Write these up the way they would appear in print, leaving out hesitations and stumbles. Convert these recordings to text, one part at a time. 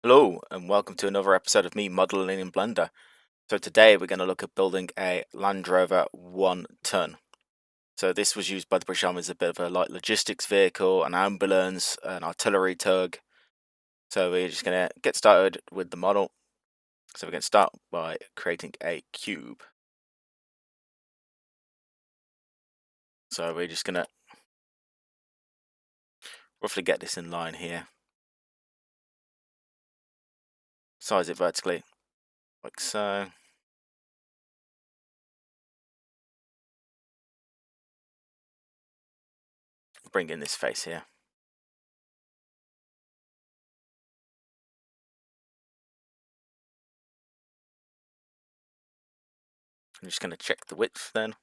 Hello and welcome to another episode of me modeling in Blender. So today we're going to look at building a Land Rover 1 ton. So this was used by the British Army as a bit of a light logistics vehicle, an ambulance, an artillery tug. So we're just going to get started with the model. So we're going to start by creating a cube. So we're just going to roughly get this in line here. Size it vertically, like so. Bring in this face here. I'm just going to check the width then.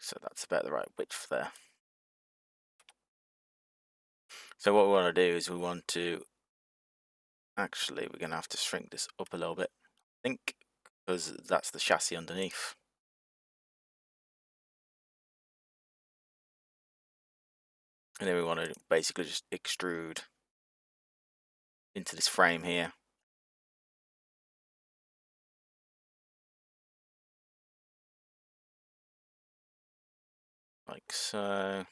So that's about the right width there. So what we want to do is we're going to have to shrink this up a little bit, I think, because that's the chassis underneath. And then we want to basically just extrude into this frame here. Like so.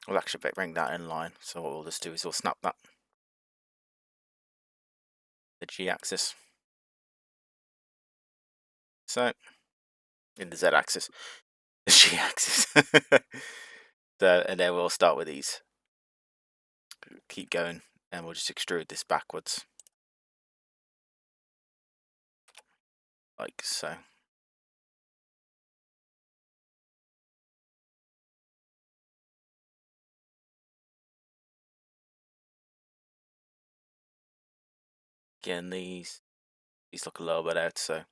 We'll actually bring that in line. So what we'll just do is we'll snap that, the G-axis. So, in the Z-axis, the G-axis. So, and then we'll start with these. Keep going, and we'll just extrude this backwards. Like so. Again, these look a little bit out, so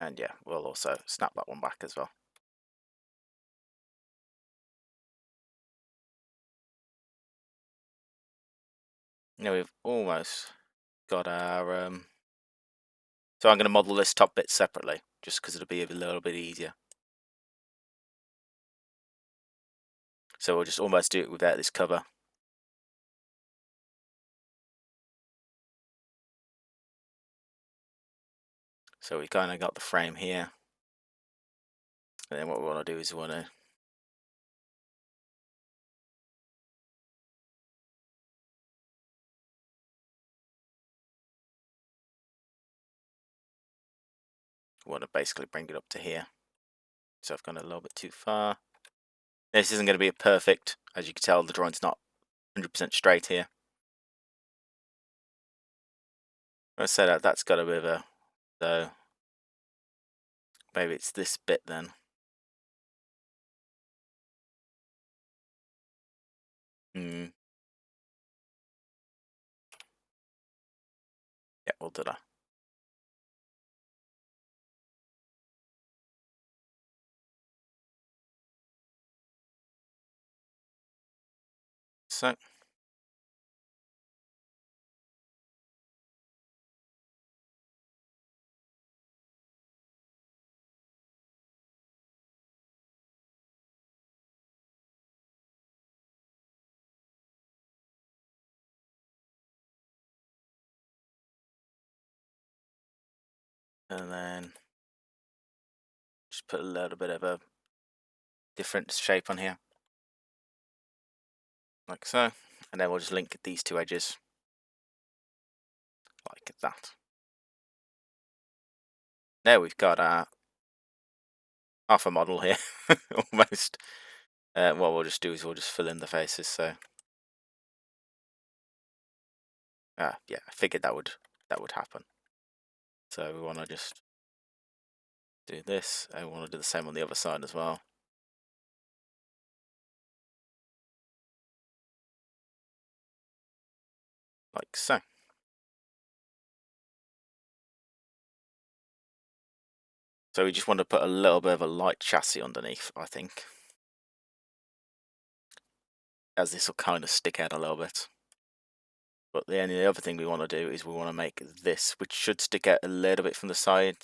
and yeah, we'll also snap that one back as well. Now we've almost got our so I'm going to model this top bit separately just because it'll be a little bit easier. So we'll just almost do it without this cover. So we kind of got the frame here, and then what we want to do is we want to basically bring it up to here. So I've gone a little bit too far. This isn't going to be a perfect, as you can tell, the drawing's not 100% straight here. Let's say that that's got a bit of a, so maybe it's this bit then. Yeah, we'll do that. So and then just put a little bit of a different shape on here, like so, and then we'll just link these two edges like that. There we've got our half a model here, almost. What we'll just do is we'll just fill in the faces. So, yeah, I figured that would happen. So we want to just do this, and we want to do the same on the other side as well. Like so. So we just want to put a little bit of a light chassis underneath, I think, as this will kind of stick out a little bit. But the only other thing we want to do is we want to make this, which should stick out a little bit from the side.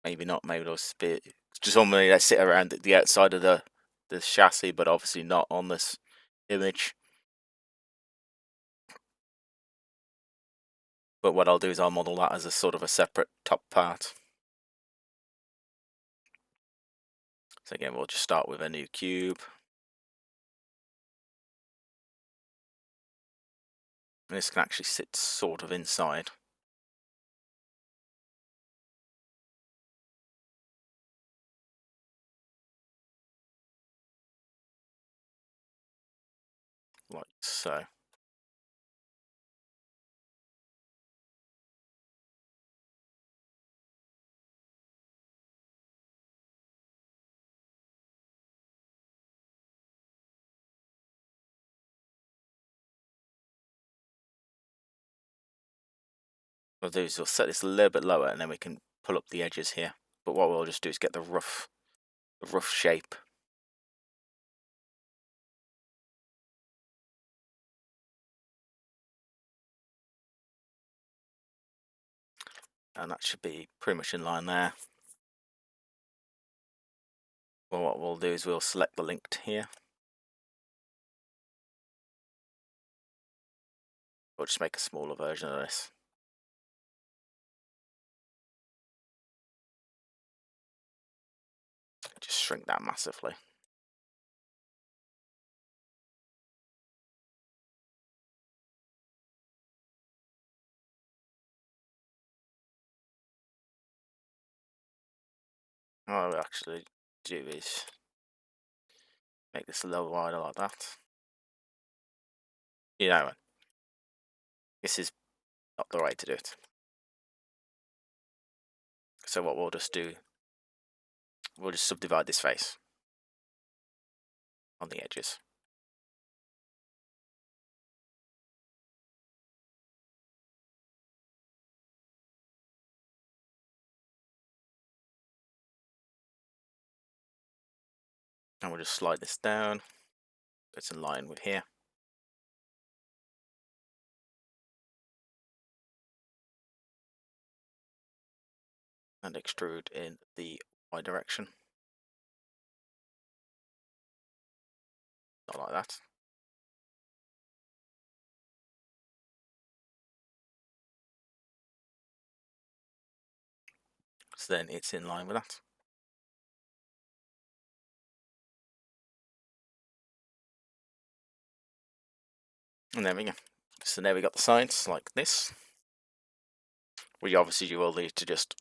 Maybe not, maybe it'll just normally they sit around the outside of the chassis, but obviously not on this image. But what I'll do is I'll model that as a sort of a separate top part. So again, we'll just start with a new cube. And this can actually sit sort of inside. Like so. What we'll do is we'll set this a little bit lower and then we can pull up the edges here. But what we'll just do is get the rough shape. And that should be pretty much in line there. Well, what we'll do is we'll select the linked here. We'll just make a smaller version of this. Just shrink that massively. What I'll actually do is make this a little wider like that. You know, this is not the way to do it. So what we'll just do, we'll just subdivide this face on the edges. And we'll just slide this down. It's in line with here. And extrude in the Y direction. Not like that. So then it's in line with that. And there we go. So now we got the sides like this. Obviously you will need to just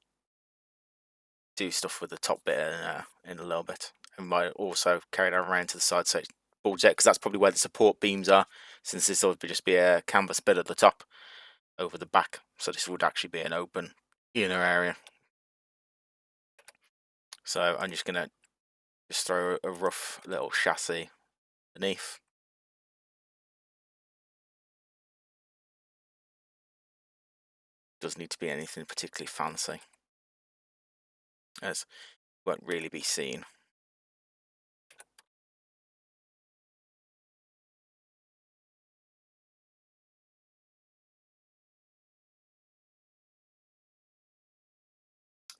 do stuff with the top bit in a little bit. And might also carry that around to the side so it bulges out, because that's probably where the support beams are, since this would just be a canvas bit at the top over the back. So this would actually be an open inner area. So I'm just going to throw a rough little chassis beneath. Doesn't need to be anything particularly fancy, as it won't really be seen.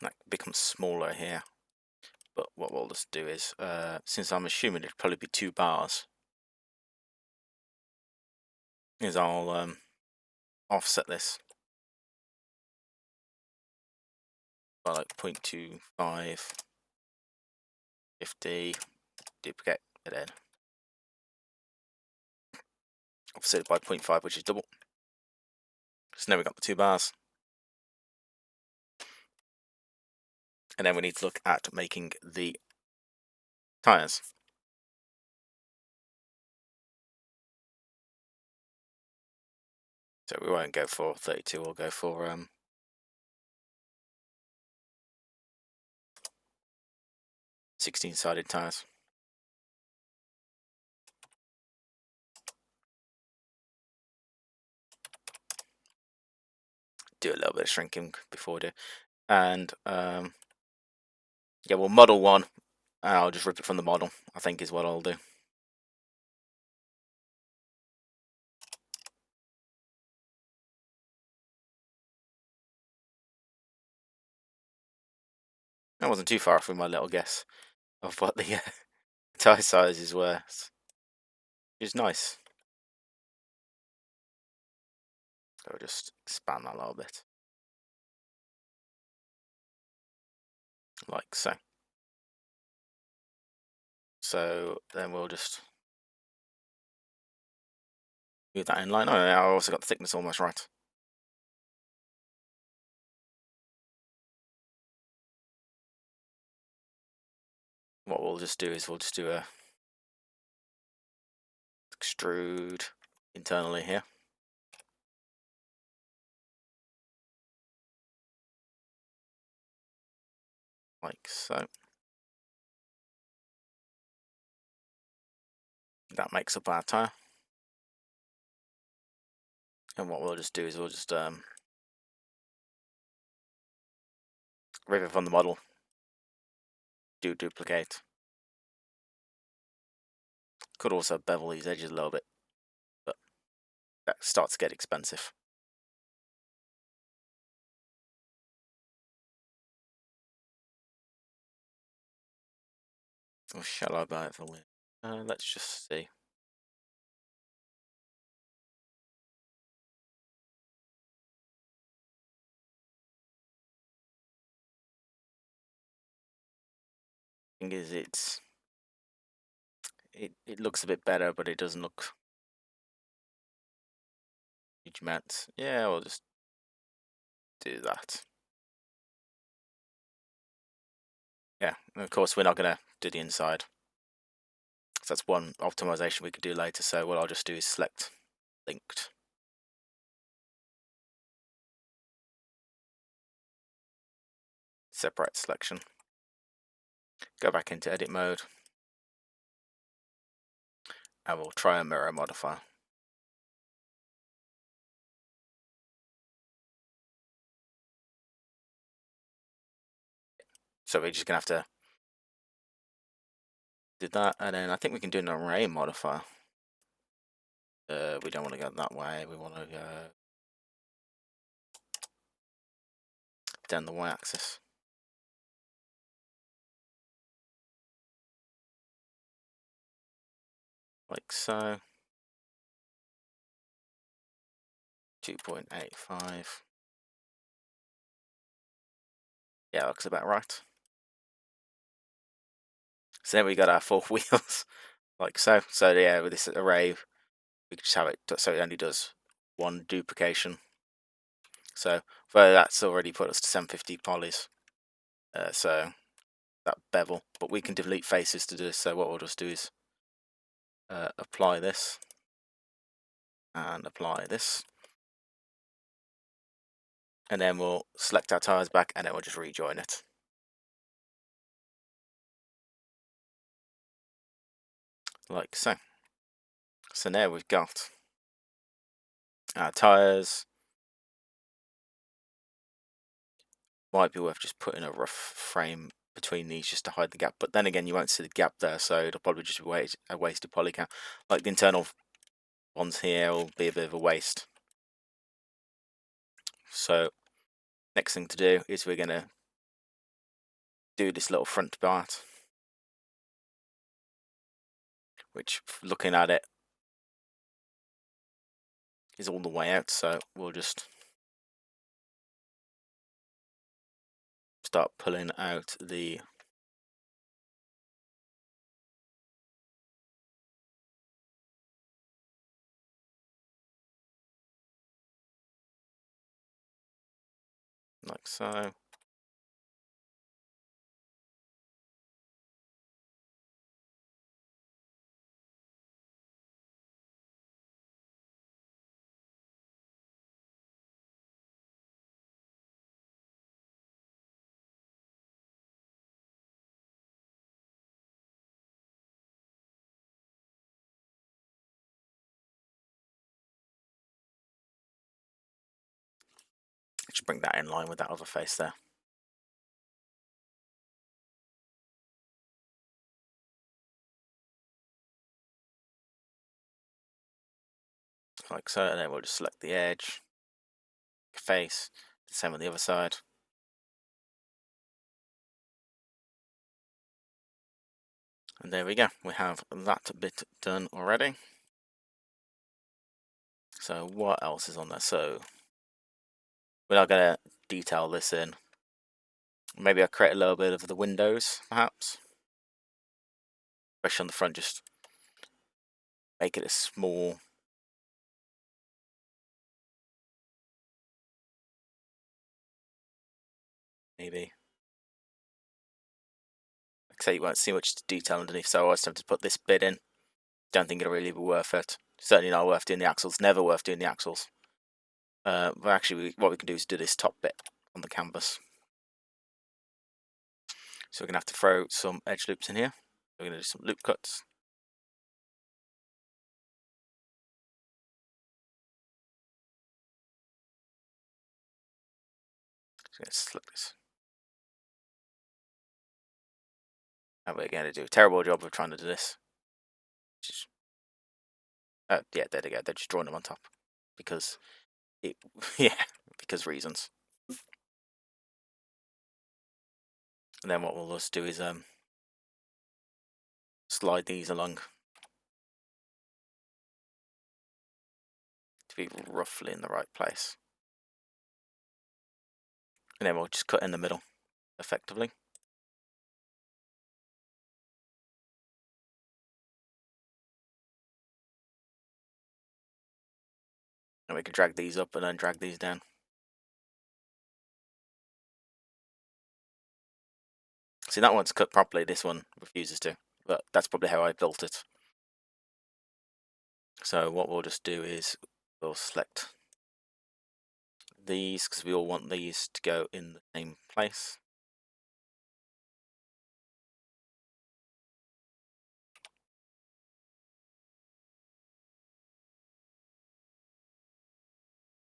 That becomes smaller here. But what we'll just do is, since I'm assuming it'd probably be 2 bars, is I'll offset this by like 0.25, 50, duplicate it in. Offset it by 0.5, which is double. So now we've got the 2 bars. And then we need to look at making the tyres. So we won't go for 32, we'll go for 16-sided tyres. Do a little bit of shrinking before we do. And yeah, we'll model one, and I'll just rip it from the model, I think is what I'll do. I wasn't too far off with my little guess of what the tyre sizes were, which is nice. So we'll just expand that a little bit, like so. So then we'll just move that in line. Oh, yeah, I also got the thickness almost right. What we'll just do is we'll just do a extrude internally here, like so. That makes up our tyre. And what we'll just do is we'll just rip it from the model, do duplicate. Could also bevel these edges a little bit, but that starts to get expensive. Or shall I buy it for let's just see. Thing is, it looks a bit better, but it doesn't look huge amounts. Yeah, we'll just do that. Yeah, and of course we're not gonna do the inside. So that's one optimization we could do later. So what I'll just do is select linked. Separate selection. Go back into edit mode. And we'll try a mirror modifier. So we're just gonna have to do that, and then I think we can do an array modifier. We don't want to go that way. We want to go down the y-axis. Like so. 2.85. Yeah, looks about right. So then we got our 4 wheels, like so. So yeah, with this array, we can just have it so it only does one duplication. So that's already put us to 750 polys. So that bevel, but we can delete faces to do this. So what we'll just do is apply this and apply this, and then we'll select our tires back, and then we'll just rejoin it. Like so. So now we've got our tires. Might be worth just putting a rough frame between these just to hide the gap, but then again you won't see the gap there, so it'll probably just be a wasted polycount. Like the internal ones here will be a bit of a waste. So next thing to do is we're going to do this little front part, which looking at it is all the way out, so we'll just start pulling out the like so. Just bring that in line with that other face there. Like so, and then we'll just select the edge, face, same on the other side. And there we go, we have that bit done already. So what else is on there? So we're not going to detail this in. Maybe I'll create a little bit of the windows, perhaps. Especially on the front, just make it a small. Maybe. Like I say, you won't see much detail underneath, so I was tempted to put this bit in. Don't think it'll really be worth it. Certainly not worth doing the axles. Never worth doing the axles. But actually, what we can do is do this top bit on the canvas. So we're going to have to throw some edge loops in here. We're going to do some loop cuts. Just going to select this. And we're going to do a terrible job of trying to do this. Just, yeah, there they go. They're just drawing them on top because it, yeah, because reasons. And then what we'll just do is slide these along to be roughly in the right place. And then we'll just cut in the middle effectively. And we can drag these up and then drag these down. See, that one's cut properly, this one refuses to, but that's probably how I built it. So what we'll just do is we'll select these because we all want these to go in the same place.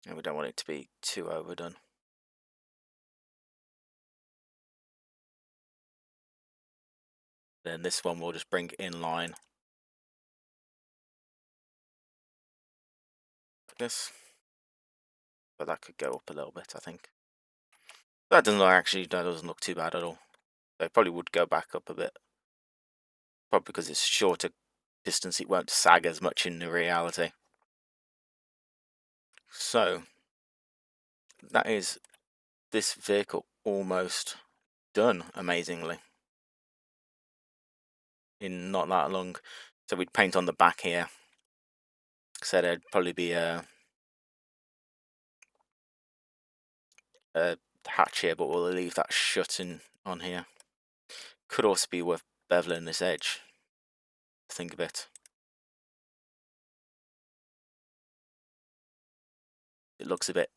And we don't want it to be too overdone. Then this one we'll just bring in line like this. But that could go up a little bit, I think. That doesn't look, actually, that doesn't look too bad at all. So it probably would go back up a bit. Probably because it's shorter distance, it won't sag as much in reality. So that is this vehicle almost done, amazingly, in not that long. So we'd paint on the back here. So there'd probably be a hatch here, but we'll leave that shut in on here. Could also be worth beveling this edge. Think of it. It looks a bit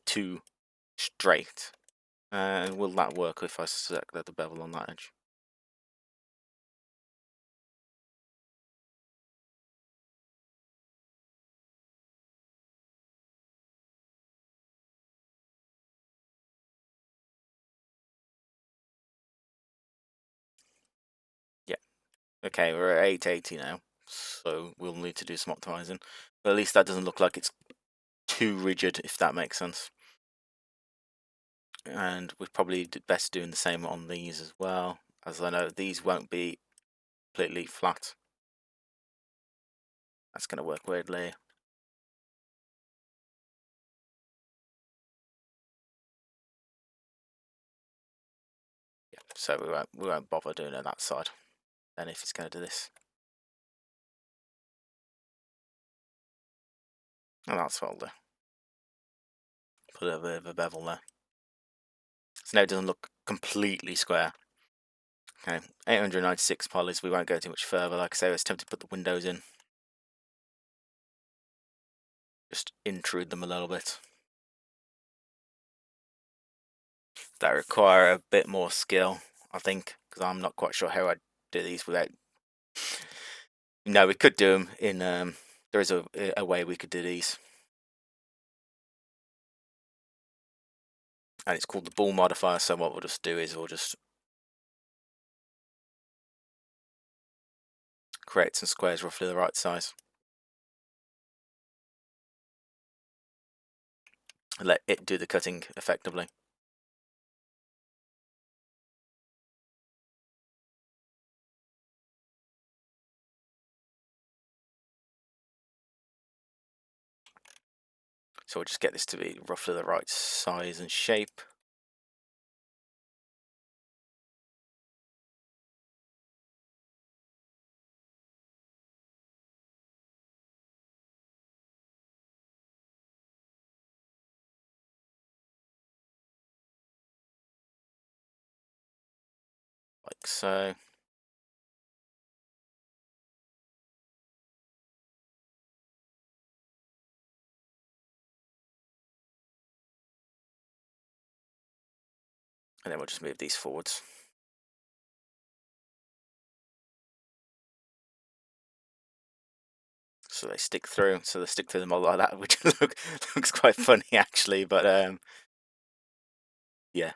too straight. And will that work if I select the bevel on that edge? Yeah. Okay, we're at 880 now, so we'll need to do some optimizing. But at least that doesn't look like it's too rigid, if that makes sense. And we're probably best doing the same on these as well, as I know these won't be completely flat. That's going to work weirdly. Yeah, so we won't bother doing it on that side. Then if it's going to do this, and that's what I'll do. Put a bit of a bevel there. So now it doesn't look completely square. Okay, 896 polys, we won't go too much further. Like I say, I was tempted to put the windows in. Just intrude them a little bit. That require a bit more skill, I think, because I'm not quite sure how I'd do these without... No, we could do them in there is a way we could do these. And it's called the ball modifier, so what we'll just do is we'll just create some squares roughly the right size. And let it do the cutting effectively. So we'll just get this to be roughly the right size and shape. Like so. And then we'll just move these forwards. So they stick through. So they stick through the model like that, which looks quite funny actually. But yeah,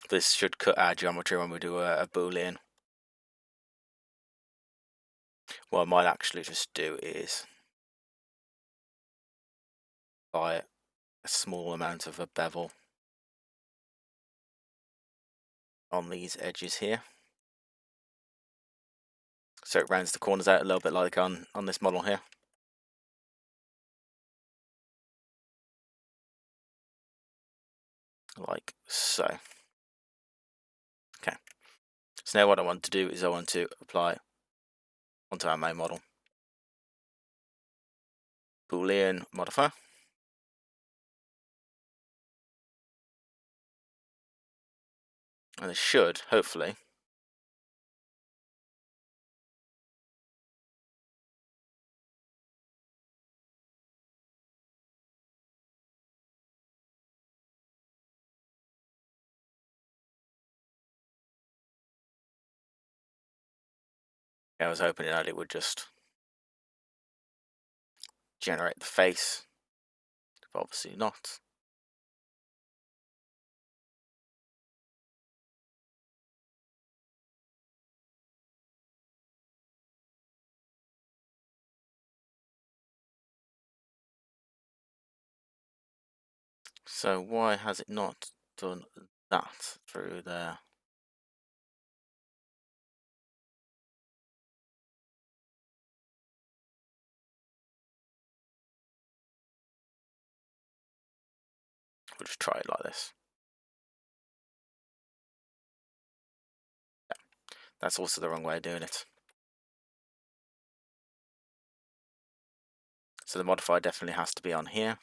this should cut our geometry when we do a boolean. What I might actually just do is apply a small amount of a bevel on these edges here, so it rounds the corners out a little bit like on this model here. Like so. Okay, so now what I want to do is I want to apply onto our main model boolean modifier, and it should hopefully I was hoping that it would just generate the face, but obviously not. So why has it not done that through there? We'll just try it like this. Yeah, that's also the wrong way of doing it. So the modifier definitely has to be on here.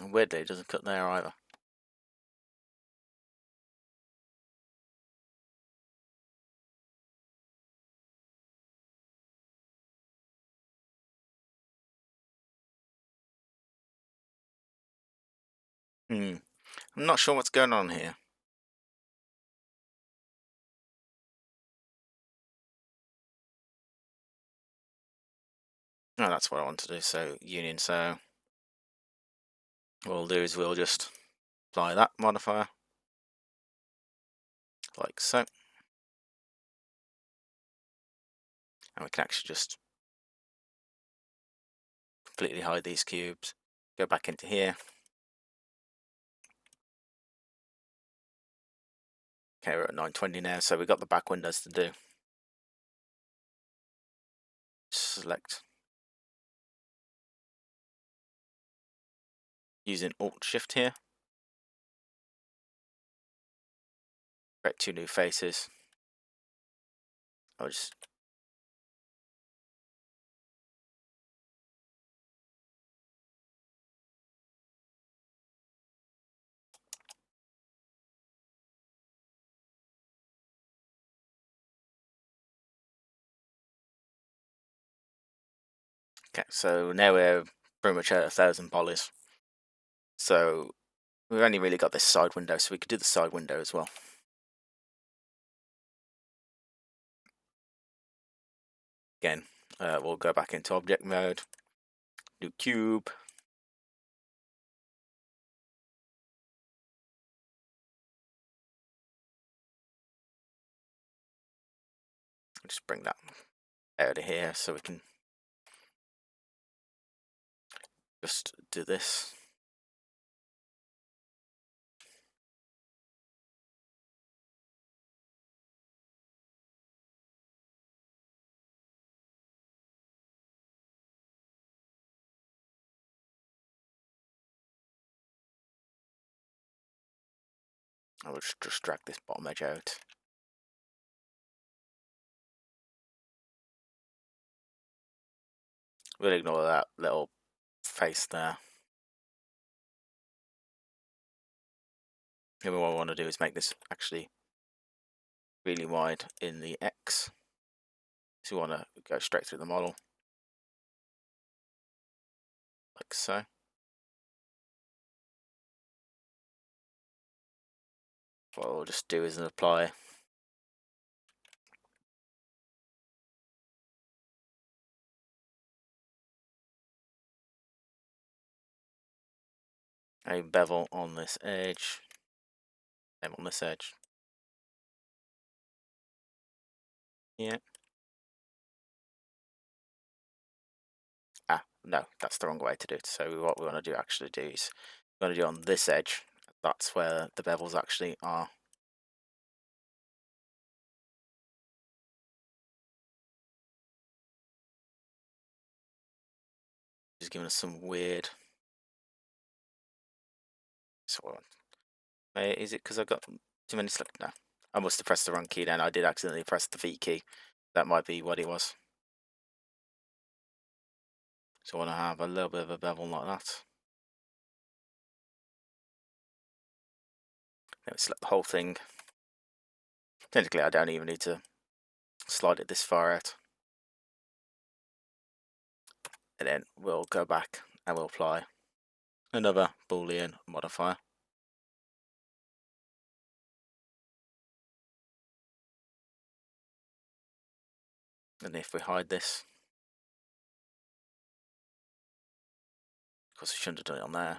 And weirdly, it doesn't cut there either. I'm not sure what's going on here. No, that's what I want to do. So union. So what we'll do is we'll just apply that modifier like so, and we can actually just completely hide these cubes. Go back into here. Okay, we're at 920 now, so we've got the back windows to do. Select using Alt Shift here. Create two new faces. I'll just Okay, so now we're pretty much at 1,000 polys. So we've only really got this side window, so we could do the side window as well. Again, we'll go back into object mode, do cube. Just bring that out of here so we can just do this. I will just drag this bottom edge out. We'll ignore that little face there. And what I want to do is make this actually really wide in the X. So we want to go straight through the model, like so. What we'll just do is apply a bevel on this edge, and on this edge. Yeah. Ah, no, that's the wrong way to do it. So what we want to do actually do is we want to do on this edge. That's where the bevels actually are. Just giving us some weird. So is it because I got too many select? No, I must have pressed the wrong key. Then I did accidentally press the V key. That might be what it was. So I want to have a little bit of a bevel like that. Then select the whole thing. Technically, I don't even need to slide it this far out. And then we'll go back and we'll apply another Boolean modifier. And if we hide this, of course we shouldn't have done it on there.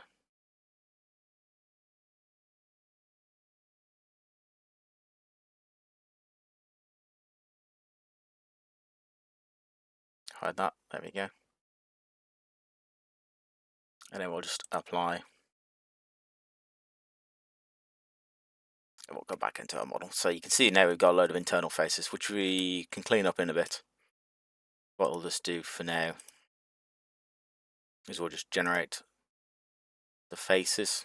Hide that, there we go. And then we'll just apply. And we'll go back into our model. So you can see now we've got a load of internal faces, which we can clean up in a bit. What we'll just do for now is we'll just generate the faces.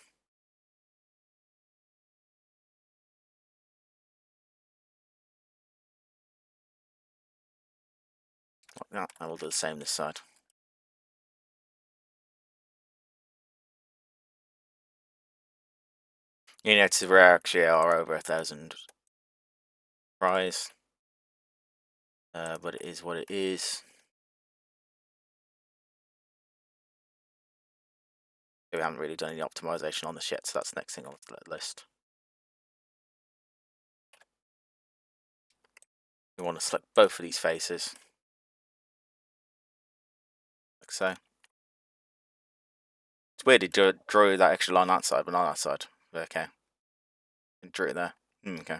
Like that, and we'll do the same this side. You notice we actually are over 1,000 tries, but it is what it is. We haven't really done any optimization on this yet, so that's the next thing on the list. We want to select both of these faces, like so. It's weird it drew that extra line on that side, but not on that side. But okay. And drew it there. Okay.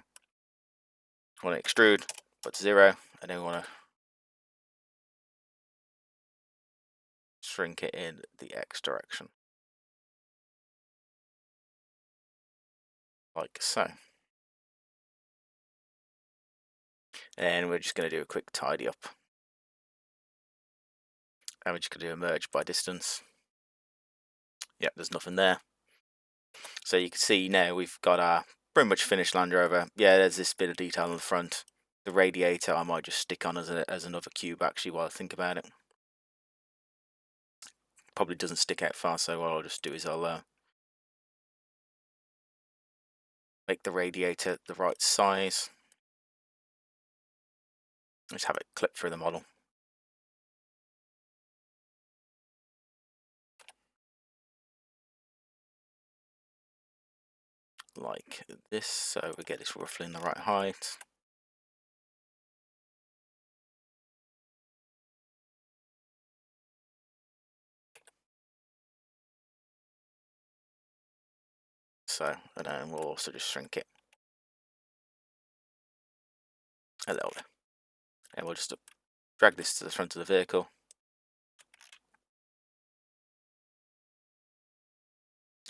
We want to extrude, put 0, and then we want to shrink it in the X direction. Like so. And we're just going to do a quick tidy up. And we're just going to do a merge by distance. Yep, there's nothing there. So you can see now we've got our pretty much finished Land Rover. Yeah, there's this bit of detail on the front. The radiator I might just stick on as another cube actually while I think about it. Probably doesn't stick out far, so what I'll just do is I'll make the radiator the right size. Just have it clip through the model. like this, so we get this roughly in the right height. So, and then we'll also just shrink it a little bit. And we'll just drag this to the front of the vehicle.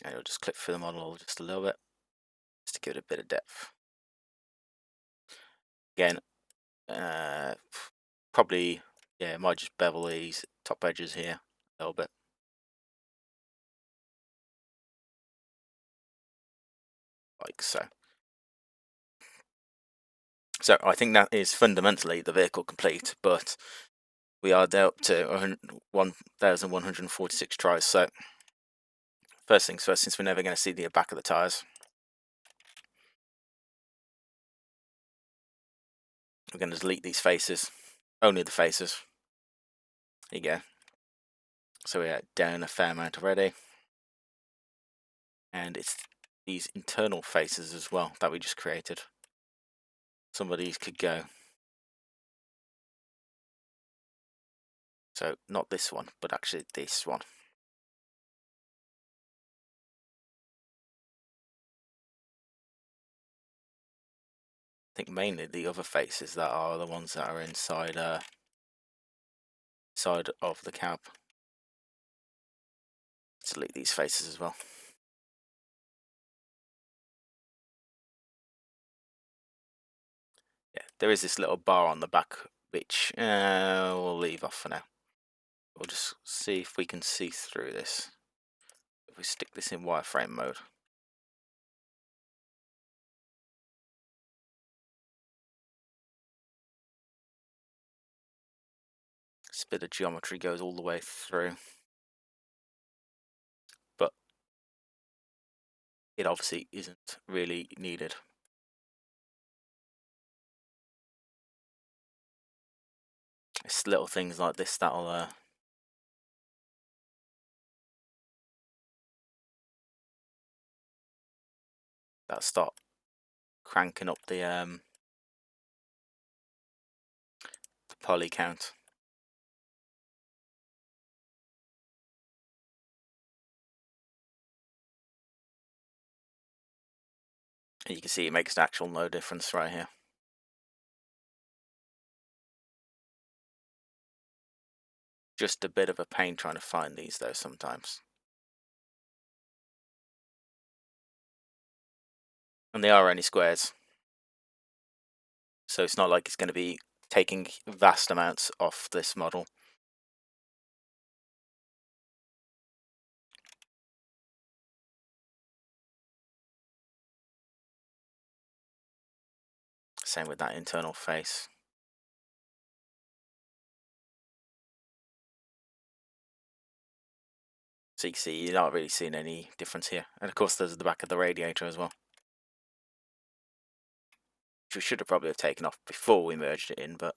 And it'll just clip through the model just a little bit, just to give it a bit of depth. Again, probably, yeah, might just bevel these top edges here a little bit. Like so. So I think that is fundamentally the vehicle complete, but we are up to 1,146 tries. So first things first, since we're never going to see the back of the tyres, we're going to delete these faces, only the faces. There you go. So we're down a fair amount already. And it's these internal faces as well that we just created. Some of these could go. So not this one, but actually this one. I think mainly the other faces that are the ones that are inside side of the cab. Delete these faces as well. Yeah, there is this little bar on the back which we'll leave off for now. We'll just see if we can see through this. If we stick this in wireframe mode. This bit of geometry goes all the way through. But it obviously isn't really needed. It's little things like this that'll start cranking up the poly count. And you can see it makes actual no difference right here. Just a bit of a pain trying to find these though sometimes. And they are only squares. So it's not like it's going to be taking vast amounts off this model. Same with that internal face. So you can see you're not really seeing any difference here. And of course there's the back of the radiator as well. Which we should have probably taken off before we merged it in, but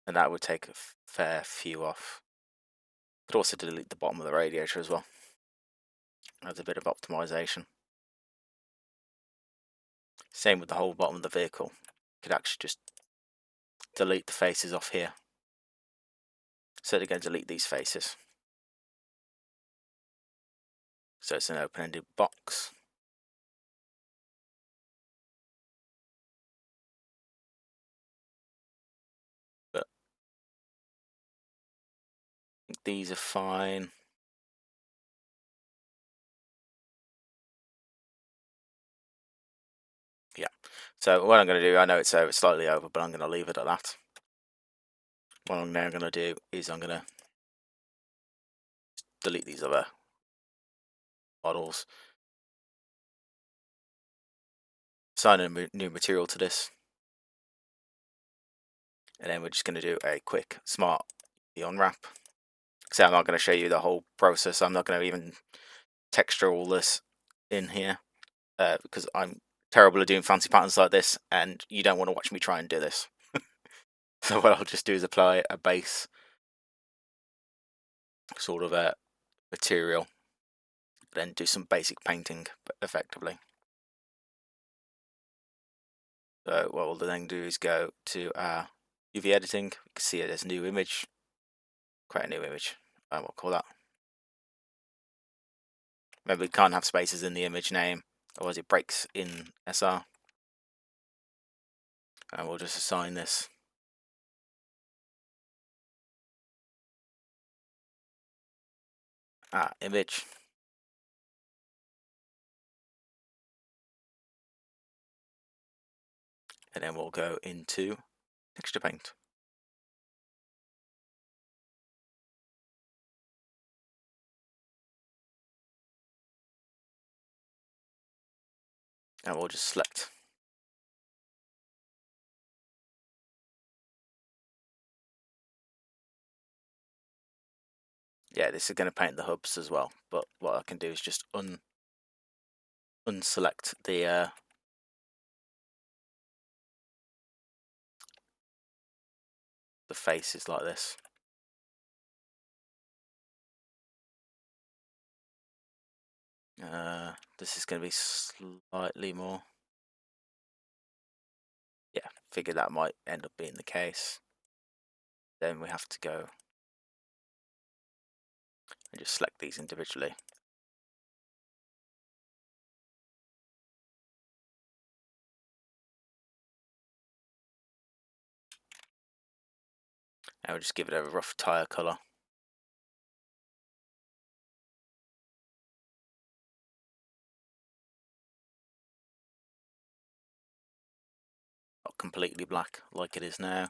and that would take a fair few off. Could also delete the bottom of the radiator as well. That's a bit of optimization. Same with the whole bottom of the vehicle. Could actually just delete the faces off here. So they're going to delete these faces. So it's an open-ended box. But I think these are fine. Yeah. So what I'm going to do, I know it's slightly over, but I'm going to leave it at that. What I'm now going to do is I'm going to delete these other models. Assign a new material to this. And then we're just going to do a quick smart unwrap. So I'm not going to show you the whole process. I'm not going to even texture all this in here because I'm terrible at doing fancy patterns like this, and you don't want to watch me try and do this. So what I'll just do is apply a base sort of a material, then do some basic painting effectively. So what we'll then do is go to our UV editing. You can see there's a new image, create a new image, and we'll call that. Remember, we can't have spaces in the image name, otherwise it breaks in SR. And we'll just assign this image. And then we'll go into texture paint. And we'll just select this is going to paint the hubs as well, but what I can do is just unselect the faces like this. This is going to be slightly more. Yeah, figured that might end up being the case. Then we have to go and just select these individually. And we'll just give it a rough tire colour. Not completely black like it is now.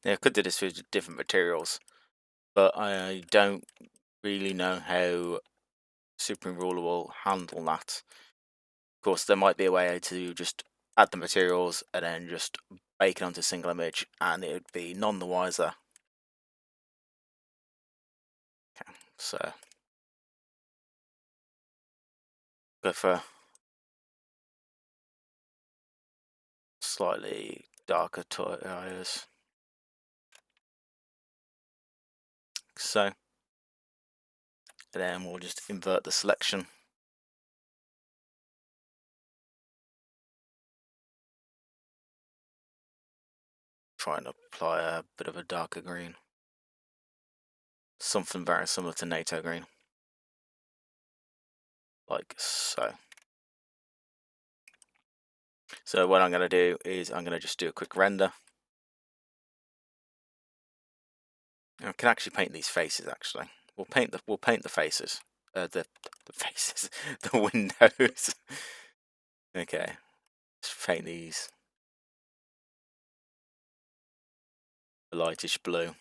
Yeah, I could do this with different materials, but I don't really know how Super Ruler will handle that. Of course, there might be a way to just add the materials and then just bake it onto a single image, and it would be none the wiser. Okay, so go for slightly darker tires. So, and then we'll just invert the selection. Try and apply a bit of a darker green. Something very similar to NATO green. Like so. So what I'm going to do is I'm going to just do a quick render. I can actually paint these faces. Actually, we'll paint the faces. The faces, the windows. Okay, let's paint these a lightish blue.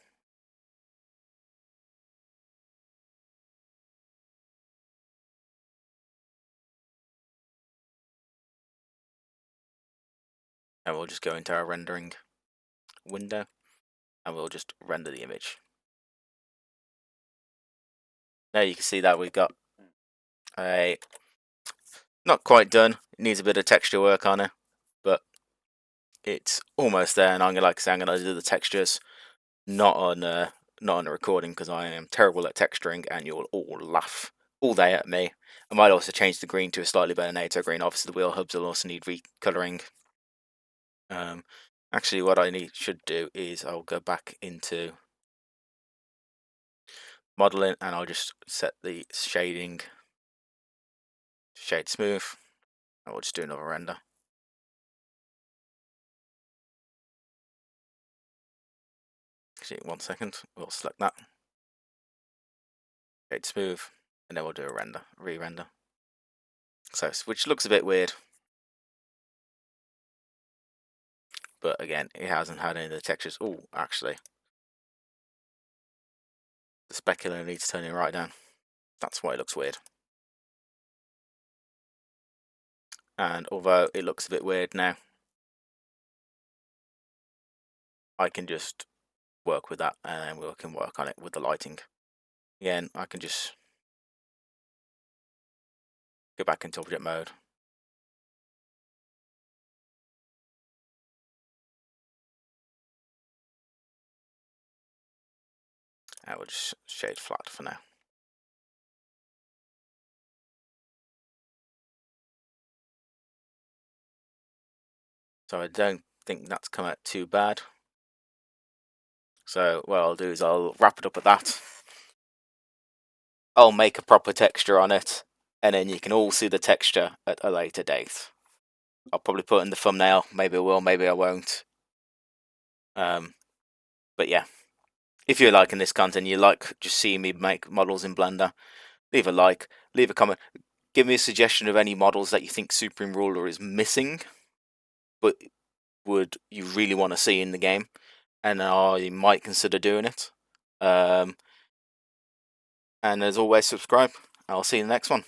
And we'll just go into our rendering window and we'll just render the image. Now you can see that we've got a not quite done. It needs a bit of texture work on it, but it's almost there. And I'm gonna, like I say, I'm gonna do the textures not on a recording because I am terrible at texturing, and you'll all laugh all day at me. I might also change the green to a slightly better NATO green. Obviously, the wheel hubs will also need recoloring. Actually, what I should do is I'll go back into modeling and I'll just set the shading shade smooth. And we'll just do another render. Actually, 1 second. We'll select that. Shade smooth, and then we'll do a re-render. So, which looks a bit weird, but again, it hasn't had any of the textures. Oh, actually, The specular needs turning right down. That's why it looks weird. And although it looks a bit weird now, I can just work with that, and we can work on it with the lighting. Again, I can just go back into object mode. I will just shade flat for now. So I don't think that's come out too bad. So what I'll do is I'll wrap it up at that. I'll make a proper texture on it, and then you can all see the texture at a later date. I'll probably put it in the thumbnail. Maybe I will, maybe I won't. But yeah, if you're liking this content, you like just seeing me make models in Blender, leave a like, leave a comment, give me a suggestion of any models that you think Supreme Ruler is missing, but would you really want to see in the game, and I might consider doing it. And as always, subscribe. I'll see you in the next one.